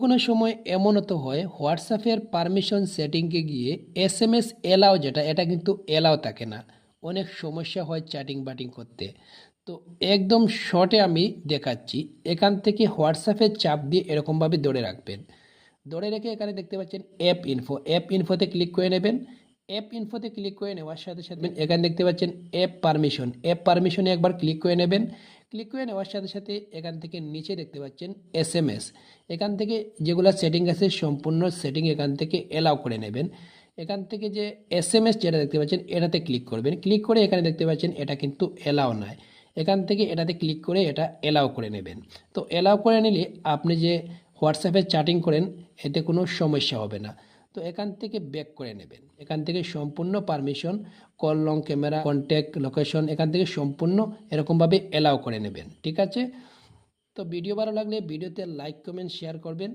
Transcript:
কোনো সময় এমনও তো হয় হোয়াটসঅ্যাপের পারমিশন সেটিংয়ে গিয়ে এসএমএস এলাও যেটা এটা কিন্তু এলাও থাকে না। অনেক সমস্যা হয় চ্যাটিং বাটিং করতে। তো একদম শর্টে আমি দেখাচ্ছি। এখান থেকে হোয়াটসঅ্যাপের চাপ দিয়ে এরকমভাবে ধরে রাখবেন। ধরে রেখে এখানে দেখতে পাচ্ছেন অ্যাপ ইনফোতে ক্লিক করে নেবেন। অ্যাপ ইনফোতে ক্লিক করে নেওয়ার সাথে সাথে এখানে দেখতে পাচ্ছেন অ্যাপ পারমিশনে একবার ক্লিক করে নেবেন। ক্লিক করে নেওয়ার সাথে সাথে এখান থেকে নিচে দেখতে পাচ্ছেন এসএমএস। এখান থেকে যেগুলো সেটিং আছে সম্পূর্ণ সেটিং এখান থেকে এলাও করে নেবেন। এখান থেকে যে এসএমএস যেটা দেখতে পাচ্ছেন এটাতে ক্লিক করবেন। ক্লিক করে এখানে দেখতে পাচ্ছেন এটা কিন্তু এলাও নয়। এখান থেকে এটাতে ক্লিক করে এটা এলাও করে নেবেন। তো এলাও করে নিলে আপনি যে হোয়াটসঅ্যাপে চ্যাটিং করেন এতে কোনো সমস্যা হবে না। তো এখান থেকে ব্যাক করে নেবেন। এখান থেকে সম্পূর্ণ permission, call, long, camera, contact, location এখান থেকে সম্পূর্ণ এরকমভাবে এলাও করে নেবেন। ঠিক আছে? তো ভিডিও ভালো লাগলে ভিডিওতে লাইক, কমেন্ট, শেয়ার করবেন।